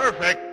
Perfect.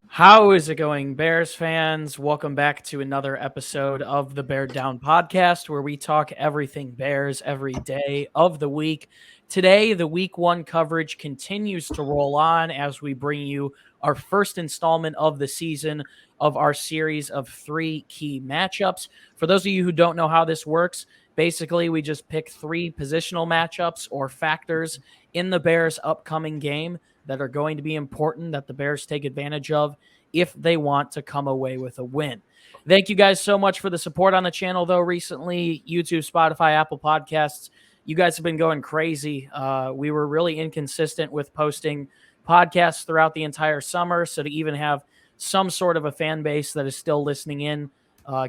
How is it going, Bears fans? Welcome back to another episode of the Bear Down podcast, where we talk everything Bears every day of the week. Today, the week one coverage continues to roll on as we bring you our first installment of the season of our series of 3 key matchups. For those of you who don't know how this works, basically we just pick 3 positional matchups or factors in the Bears' upcoming game that are going to be important that the Bears take advantage of if they want to come away with a win. Thank you guys so much for the support on the channel, though, recently. YouTube, Spotify, Apple Podcasts, you guys have been going crazy. We were really inconsistent with posting podcasts throughout the entire summer, so to even have some sort of a fan base that is still listening in,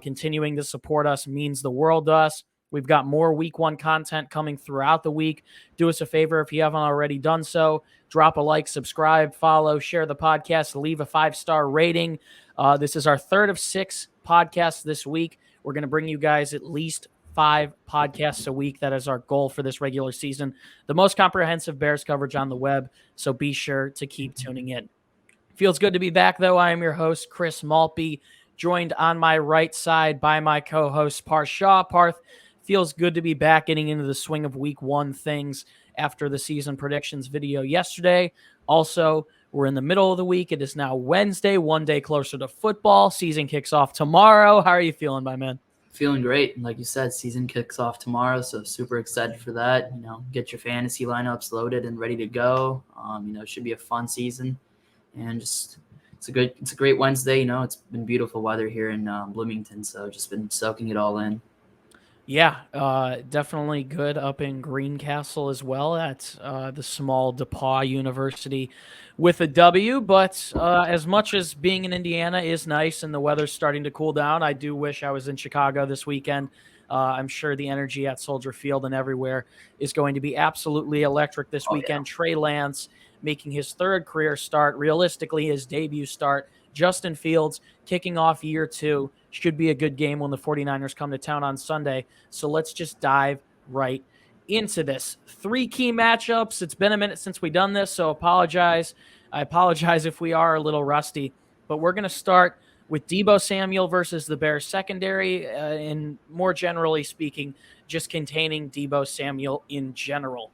continuing to support us means the world to us. We've got more week one content coming throughout the week. Do us a favor if you haven't already done so. Drop a like, subscribe, follow, share the podcast, leave a 5-star rating. This is our third of 6 podcasts this week. We're going to bring you guys at least 5 podcasts a week. That is our goal for this regular season. The most comprehensive Bears coverage on the web, so be sure to keep tuning in. Feels good to be back, though. I am your host, Chris Maltby, joined on my right side by my co-host, Parth Shaw. Parth, feels good to be back getting into the swing of week one things after the season predictions video yesterday. Also, we're in the middle of the week. It is now Wednesday, one day closer to football. Season kicks off tomorrow. How are you feeling, my man? Feeling great. Like you said, season kicks off tomorrow, so super excited for that. Get your fantasy lineups loaded and ready to go. It should be a fun season, and just it's a great Wednesday. It's been beautiful weather here in Bloomington, so just been soaking it all in. Yeah, definitely good up in Greencastle as well at the small DePauw University with a W. But as much as being in Indiana is nice and the weather's starting to cool down, I do wish I was in Chicago this weekend. I'm sure the energy at Soldier Field and everywhere is going to be absolutely electric this weekend. Yeah. Trey Lance making his 3rd career start, realistically his debut start. Justin Fields kicking off year 2. Should be a good game when the 49ers come to town on Sunday. So let's just dive right into this. 3 key matchups. It's been a minute since we've done this, so I apologize if we are a little rusty. But we're going to start with Deebo Samuel versus the Bears secondary, and more generally speaking, just containing Deebo Samuel in general.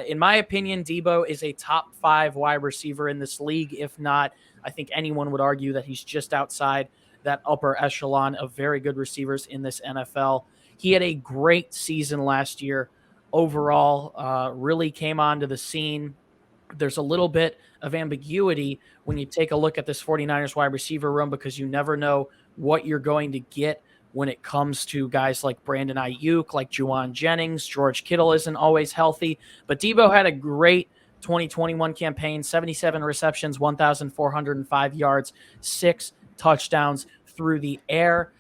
In my opinion, Deebo is a top 5 wide receiver in this league. If not, I think anyone would argue that he's just outside that upper echelon of very good receivers in this NFL. He had a great season last year overall, really came onto the scene. There's a little bit of ambiguity when you take a look at this 49ers wide receiver room because you never know what you're going to get when it comes to guys like Brandon Ayuk, like Juwan Jennings. George Kittle isn't always healthy, but Deebo had a great 2021 campaign, 77 receptions, 1,405 yards, 6 touchdowns through the air.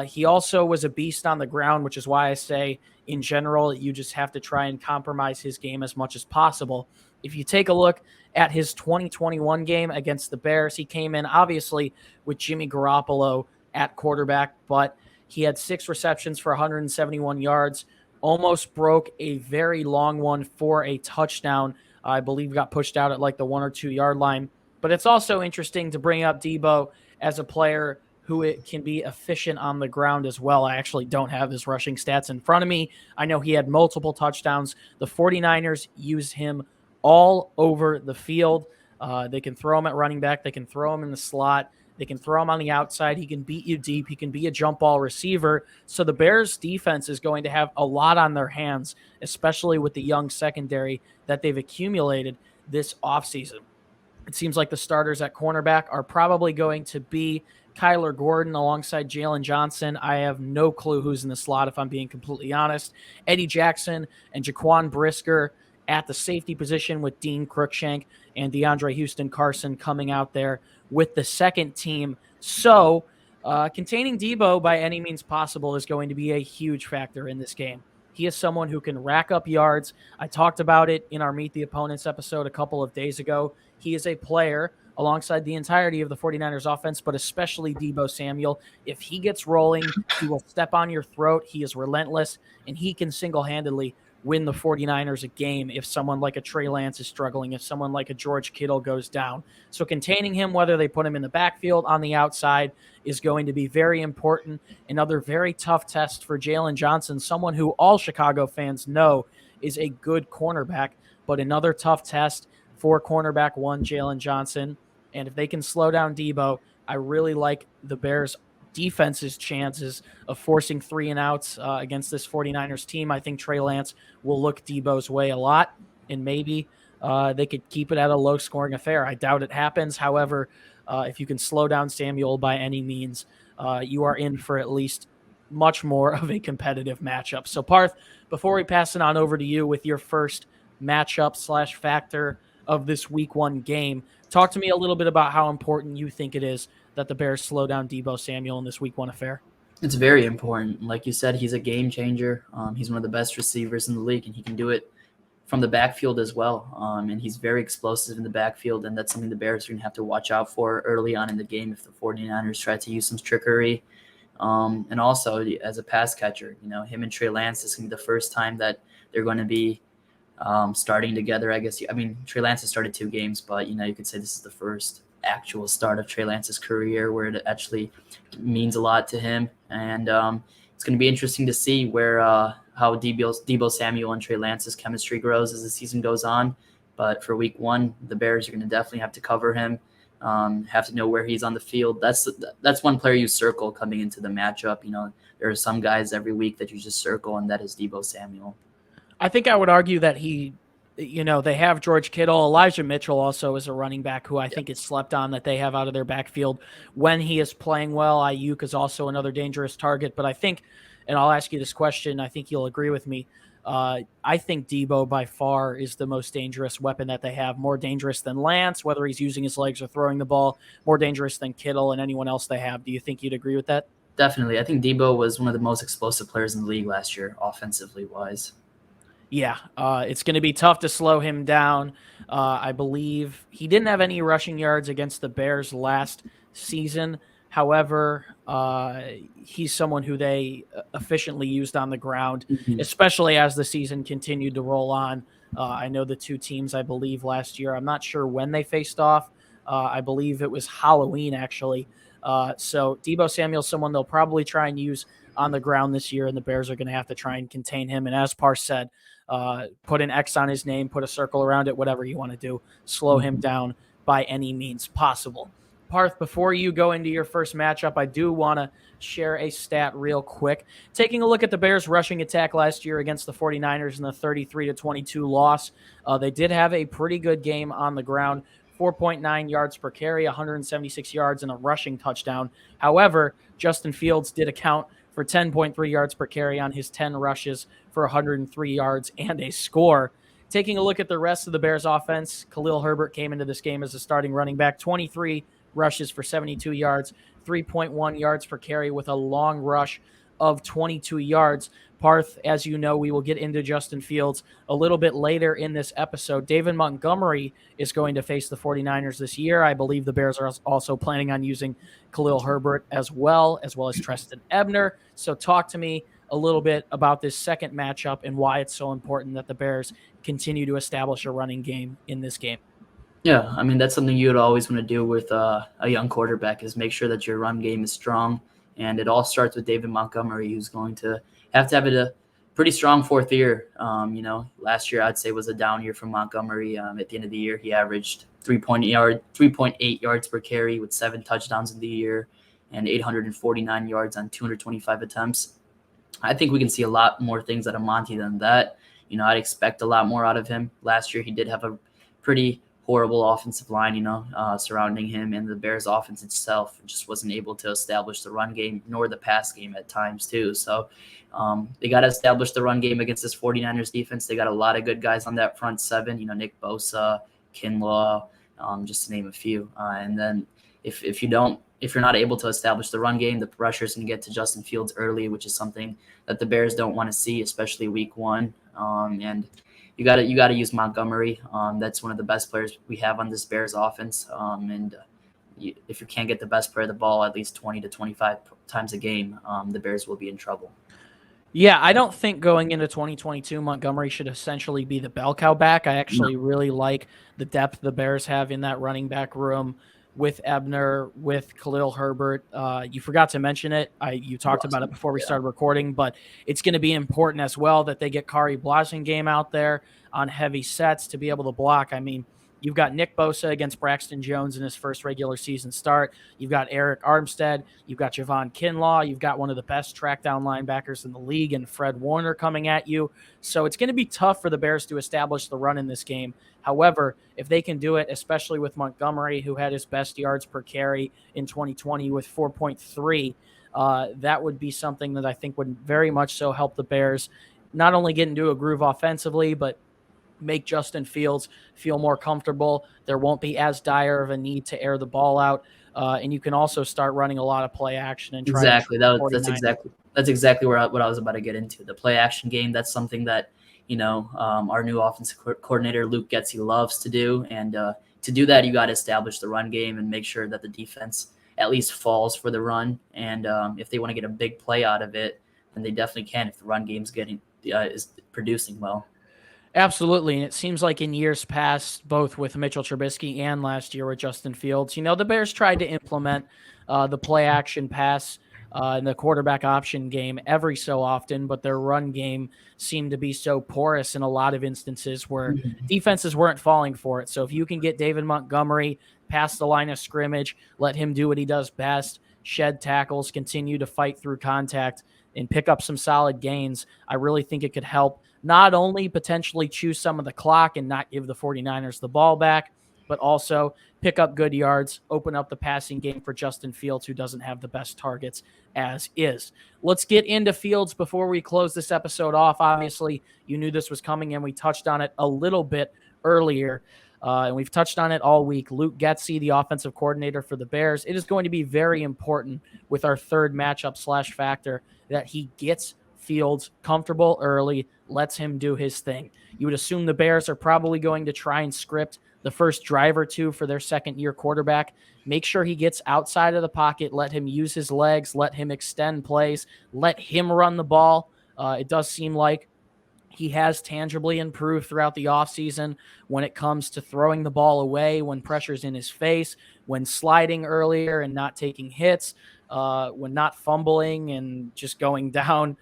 He also was a beast on the ground, which is why I say in general, you just have to try and compromise his game as much as possible. If you take a look at his 2021 game against the Bears, he came in obviously with Jimmy Garoppolo at quarterback, but he had 6 receptions for 171 yards, almost broke a very long one for a touchdown. I believe got pushed out at like the 1 or 2 yard line. But it's also interesting to bring up Deebo as a player who it can be efficient on the ground as well. I actually don't have his rushing stats in front of me. I know he had multiple touchdowns. The 49ers use him all over the field. They can throw him at running back. They can throw him in the slot. They can throw him on the outside. He can beat you deep. He can be a jump ball receiver. So the Bears defense is going to have a lot on their hands, especially with the young secondary that they've accumulated this offseason. It seems like the starters at cornerback are probably going to be Kyler Gordon alongside Jaylen Johnson. I have no clue who's in the slot, if I'm being completely honest. Eddie Jackson and Jaquan Brisker at the safety position with Dean Cruikshank and DeAndre Houston Carson coming out there with the second team. So containing Deebo by any means possible is going to be a huge factor in this game. He is someone who can rack up yards. I talked about it in our Meet the Opponents episode a couple of days ago. He is a player alongside the entirety of the 49ers offense, but especially Deebo Samuel. If he gets rolling, he will step on your throat. He is relentless, and he can single-handedly win the 49ers a game if someone like a Trey Lance is struggling, if someone like a George Kittle goes down. So containing him, whether they put him in the backfield, on the outside, is going to be very important. Another very tough test for Jaylen Johnson, someone who all Chicago fans know is a good cornerback, but another tough test for cornerback one, Jaylen Johnson. And if they can slow down Deebo, I really like the Bears' defense's chances of forcing 3-and-outs against this 49ers team. I think Trey Lance will look Deebo's way a lot, and maybe they could keep it at a low-scoring affair. I doubt it happens. However, if you can slow down Samuel by any means, you are in for at least much more of a competitive matchup. So, Parth, before we pass it on over to you with your first matchup/factor of this week 1 game, talk to me a little bit about how important you think it is that the Bears slow down Deebo Samuel in this week 1 affair. It's very important. Like you said, he's a game changer. He's one of the best receivers in the league, and he can do it from the backfield as well. And he's very explosive in the backfield, and that's something the Bears are going to have to watch out for early on in the game if the 49ers try to use some trickery. And also, as a pass catcher, him and Trey Lance, this is going to be the first time that they're going to be starting together, I guess. I mean, Trey Lance has started 2 games, but, you could say this is the first actual start of Trey Lance's career where it actually means a lot to him. And it's going to be interesting to see where how Deebo Samuel and Trey Lance's chemistry grows as the season goes on. But for week 1, the Bears are going to definitely have to cover him, have to know where he's on the field. That's one player you circle coming into the matchup. There are some guys every week that you just circle, and that is Deebo Samuel. I think I would argue that they have George Kittle. Elijah Mitchell also is a running back who I think is slept on that they have out of their backfield when he is playing well. Ayuk is also another dangerous target. But I think, and I'll ask you this question, I think you'll agree with me. I think Deebo by far is the most dangerous weapon that they have, more dangerous than Lance, whether he's using his legs or throwing the ball, more dangerous than Kittle and anyone else they have. Do you think you'd agree with that? Definitely. I think Deebo was one of the most explosive players in the league last year, offensively wise. Yeah, it's going to be tough to slow him down. I believe he didn't have any rushing yards against the Bears last season. However, he's someone who they efficiently used on the ground, especially as the season continued to roll on. I know the 2 teams, I believe, last year, I'm not sure when they faced off. I believe it was Halloween, actually. So Deebo Samuel, someone they'll probably try and use on the ground this year, and the Bears are going to have to try and contain him. And as Parth said, put an X on his name, put a circle around it, whatever you want to do. Slow him down by any means possible. Parth, before you go into your first matchup, I do want to share a stat real quick. Taking a look at the Bears' rushing attack last year against the 49ers in the 33-22 loss, they did have a pretty good game on the ground. 4.9 yards per carry, 176 yards, and a rushing touchdown. However, Justin Fields did account for 10.3 yards per carry on his 10 rushes for 103 yards and a score. Taking a look at the rest of the Bears offense, Khalil Herbert came into this game as a starting running back, 23 rushes for 72 yards, 3.1 yards per carry with a long rush of 22 yards. Parth, as you know, we will get into Justin Fields a little bit later in this episode. David Montgomery is going to face the 49ers this year. I believe the Bears are also planning on using Khalil Herbert as well as Treston Ebner. So talk to me a little bit about this second matchup and why it's so important that the Bears continue to establish a running game in this game. Yeah, I mean, that's something you would always want to do with a young quarterback is make sure that your run game is strong. And it all starts with David Montgomery, who's going to have a pretty strong 4th year. Last year I'd say was a down year for Montgomery. At the end of the year, he averaged 3.8 yards per carry with 7 touchdowns in the year and 849 yards on 225 attempts. I think we can see a lot more things out of Monty than that. I'd expect a lot more out of him. Last year he did have a pretty horrible offensive line, surrounding him, and the Bears offense itself just wasn't able to establish the run game nor the pass game at times too. So they got to establish the run game against this 49ers defense. They got a lot of good guys on that front 7, Nick Bosa, Kinlaw, just to name a few. And then if you're not able to establish the run game, the pressure is going to get to Justin Fields early, which is something that the Bears don't want to see, especially week 1. And you gotta use Montgomery. That's one of the best players we have on this Bears offense. If you can't get the best player of the ball at least 20 to 25 times a game, the Bears will be in trouble. Yeah, I don't think going into 2022, Montgomery should essentially be the bell cow back. I No. actually really like the depth the Bears have in that running back room with Ebner, with Khalil Herbert. You forgot to mention it. You talked about it before we started recording, but it's going to be important as well that they get Kari Blasingame out there on heavy sets to be able to block. I mean, you've got Nick Bosa against Braxton Jones in his first regular season start. You've got Eric Armstead. You've got Javon Kinlaw. You've got one of the best track down linebackers in the league and Fred Warner coming at you. So it's going to be tough for the Bears to establish the run in this game. However, if they can do it, especially with Montgomery, who had his best yards per carry in 2020 with 4.3, that would be something that I think would very much so help the Bears not only get into a groove offensively, but make Justin Fields feel more comfortable. There won't be as dire of a need to air the ball out. And you can also start running a lot of play action and try Exactly. to That's exactly what I was about to get into. The play action game. That's something that our new offensive coordinator Luke Getsy loves to do. And to do that, you got to establish the run game and make sure that the defense at least falls for the run. And if they want to get a big play out of it, then they definitely can if the run game's is producing well. Absolutely. And it seems like in years past, both with Mitchell Trubisky and last year with Justin Fields, the Bears tried to implement the play action pass in the quarterback option game every so often, but their run game seemed to be so porous in a lot of instances where defenses weren't falling for it. So if you can get David Montgomery past the line of scrimmage, let him do what he does best, shed tackles, continue to fight through contact, and pick up some solid gains, I really think it could help not only potentially choose some of the clock and not give the 49ers the ball back, but also pick up good yards, open up the passing game for Justin Fields, who doesn't have the best targets as is. Let's get into Fields before we close this episode off. Obviously, you knew this was coming, and we touched on it a little bit earlier, and we've touched on it all week. Luke Getsy, the offensive coordinator for the Bears, it is going to be very important with our third matchup / factor that he gets Fields comfortable early, lets him do his thing. You would assume the Bears are probably going to try and script the first drive or two for their second-year quarterback. Make sure he gets outside of the pocket, let him use his legs, let him extend plays, let him run the ball. It does seem like he has tangibly improved throughout the offseason when it comes to throwing the ball away, when pressure's in his face, when sliding earlier and not taking hits, when not fumbling and just going down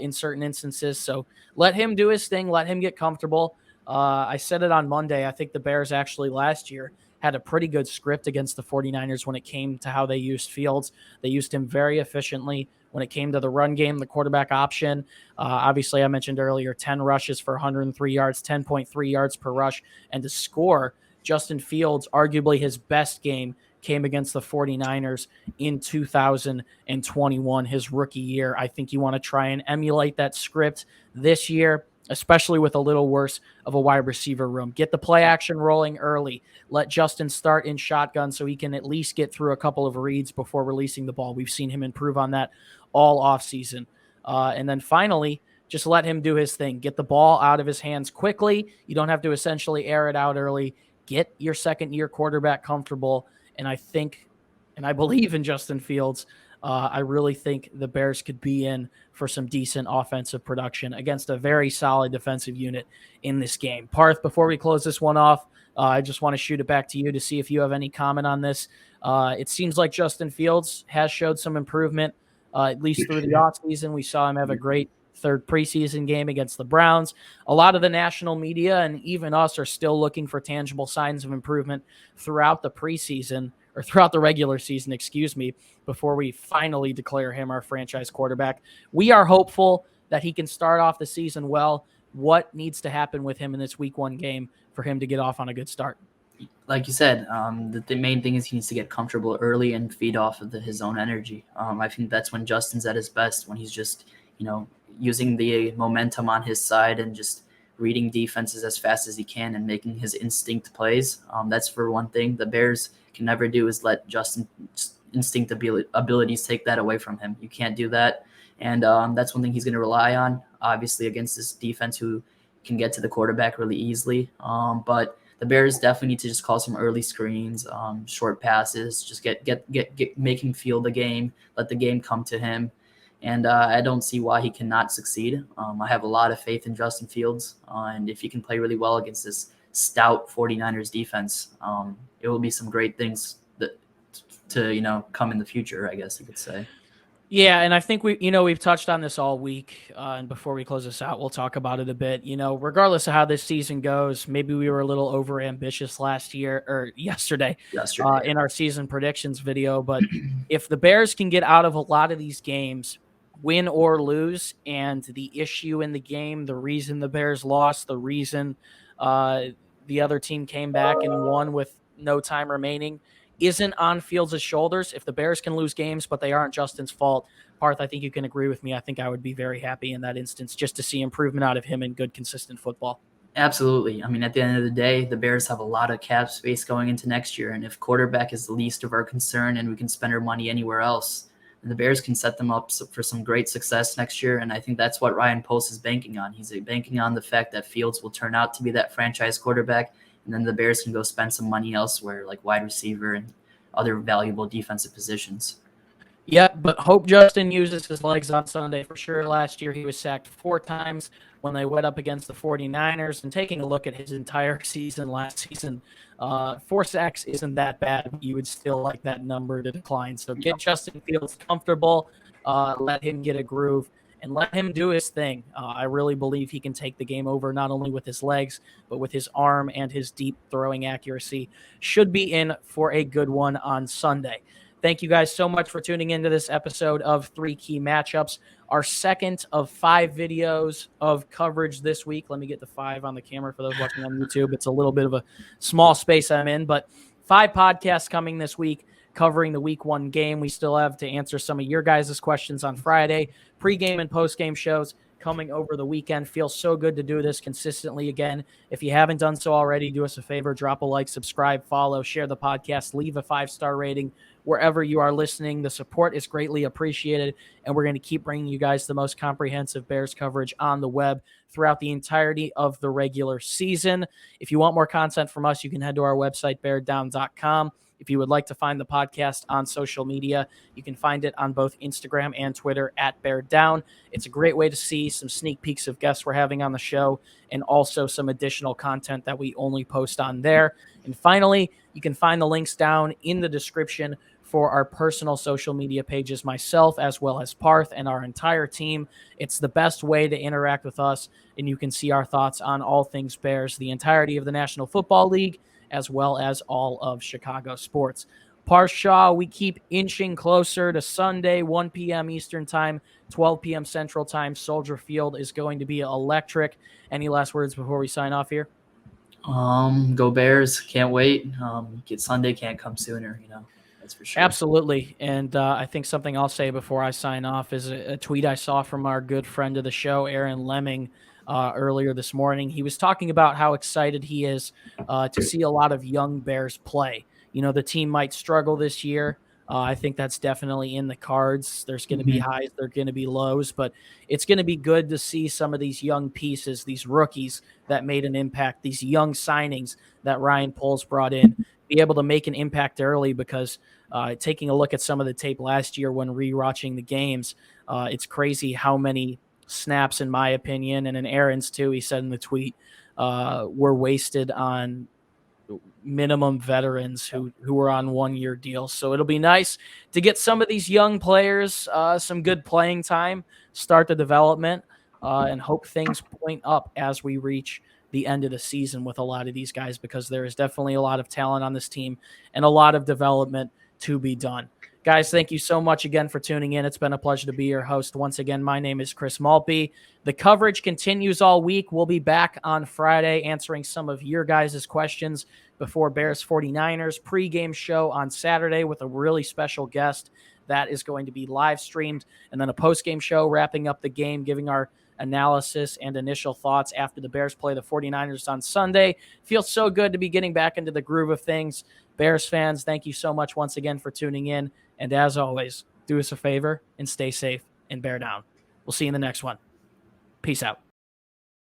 in certain instances. So let him do his thing. Let him get comfortable. I said it on Monday. I think the Bears actually last year had a pretty good script against the 49ers when it came to how they used Fields. They used him very efficiently when it came to the run game, the quarterback option. Obviously, I mentioned earlier, 10 rushes for 103 yards, 10.3 yards per rush. And to score, Justin Fields, arguably his best game, came against the 49ers in 2021, his rookie year. I think you want to try and emulate that script this year, especially with a little worse of a wide receiver room. Get the play action rolling early. Let Justin start in shotgun so he can at least get through a couple of reads before releasing the ball. We've seen him improve on that all offseason. And then finally, just let him do his thing. Get the ball out of his hands quickly. You don't have to essentially air it out early. Get your second-year quarterback comfortable. And I think, and I believe in Justin Fields. I really think the Bears could be in for some decent offensive production against a very solid defensive unit in this game. Parth, before we close this one off, I just want to shoot it back to you to see if you have any comment on this. It seems like Justin Fields has showed some improvement, at least through the offseason. We saw him have a great third preseason game against the Browns. A lot of the national media and even us are still looking for tangible signs of improvement throughout the preseason, or throughout the regular season, before we finally declare him our franchise quarterback. We are hopeful that he can start off the season well. What needs to happen with him in this week 1 game for him to get off on a good start? Like you said, the main thing is he needs to get comfortable early and feed off of his own energy. I think that's when Justin's at his best, when he's just, using the momentum on his side and just reading defenses as fast as he can and making his instinct plays. That's for one thing. The Bears can never do is let Justin's instinct abilities take that away from him. You can't do that. And that's one thing he's going to rely on, obviously, against this defense who can get to the quarterback really easily. But the Bears definitely need to just call some early screens, short passes, just make him feel the game, let the game come to him. And I don't see why he cannot succeed. I have a lot of faith in Justin Fields. And if he can play really well against this stout 49ers defense, it will be some great things to come in the future, I guess you could say. Yeah, and I think we've touched on this all week, and before we close this out, we'll talk about it a bit. Regardless of how this season goes, maybe we were a little over ambitious yesterday, in our season predictions video. But if the Bears can get out of a lot of these games, win or lose, and the issue in the game, the reason the Bears lost, the reason the other team came back and won with no time remaining, isn't on Fields' shoulders. If the Bears can lose games, but they aren't Justin's fault, Parth, I think you can agree with me. I think I would be very happy in that instance just to see improvement out of him in good, consistent football. Absolutely. I mean, at the end of the day, the Bears have a lot of cap space going into next year. And if quarterback is the least of our concern and we can spend our money anywhere else, then the Bears can set them up for some great success next year. And I think that's what Ryan Post is banking on. He's banking on the fact that Fields will turn out to be that franchise quarterback. And then the Bears can go spend some money elsewhere, like wide receiver and other valuable defensive positions. Yeah, but hope Justin uses his legs on Sunday for sure. Last year, he was sacked 4 times when they went up against the 49ers. And taking a look at his entire season last season, 4 sacks isn't that bad. You would still like that number to decline. So get Justin Fields comfortable, let him get a groove, and let him do his thing. I really believe he can take the game over not only with his legs, but with his arm and his deep throwing accuracy. Should be in for a good one on Sunday. Thank you guys so much for tuning into this episode of 3 Key Matchups, our second of 5 videos of coverage this week. Let me get the 5 on the camera for those watching on YouTube. It's a little bit of a small space I'm in, but 5 podcasts coming this week covering the week 1 game. We still have to answer some of your guys' questions on Friday. Pre-game and post-game shows coming over the weekend. Feels so good to do this consistently again. If you haven't done so already, do us a favor, drop a like, subscribe, follow, share the podcast, leave a 5-star rating wherever you are listening. The support is greatly appreciated, and we're going to keep bringing you guys the most comprehensive Bears coverage on the web throughout the entirety of the regular season. If you want more content from us, you can head to our website, beardown.com. If you would like to find the podcast on social media, you can find it on both Instagram and Twitter at Bear Down. It's a great way to see some sneak peeks of guests we're having on the show and also some additional content that we only post on there. And finally, you can find the links down in the description for our personal social media pages, myself as well as Parth and our entire team. It's the best way to interact with us, and you can see our thoughts on all things Bears, the entirety of the National Football League, as well as all of Chicago sports. Parth Shaw, we keep inching closer to Sunday, 1 p.m. Eastern Time, 12 p.m. Central Time. Soldier Field is going to be electric. Any last words before we sign off here? Go Bears. Can't wait. Sunday can't come sooner, That's for sure. Absolutely. And I think something I'll say before I sign off is a tweet I saw from our good friend of the show, Aaron Lemming, earlier this morning. He was talking about how excited he is to see a lot of young Bears play. The team might struggle this year. I think that's definitely in the cards. There's going to be highs, there's going to be lows, but it's going to be good to see some of these young pieces, these rookies that made an impact, these young signings that Ryan Poles brought in, be able to make an impact early because taking a look at some of the tape last year when rewatching the games, it's crazy how many snaps, in my opinion, and in Aaron's too, he said in the tweet, were wasted on minimum veterans who were on 1-year deals. So it'll be nice to get some of these young players some good playing time, start the development, and hope things point up as we reach the end of the season with a lot of these guys, because there is definitely a lot of talent on this team and a lot of development to be done. Guys, thank you so much again for tuning in. It's been a pleasure to be your host. Once again, my name is Chris Maltby. The coverage continues all week. We'll be back on Friday answering some of your guys' questions before Bears 49ers pregame show on Saturday with a really special guest that is going to be live streamed, and then a postgame show wrapping up the game, giving our analysis and initial thoughts after the Bears play the 49ers on Sunday. Feels so good to be getting back into the groove of things. Bears fans, thank you so much once again for tuning in. And as always, do us a favor and stay safe and bear down. We'll see you in the next one. Peace out.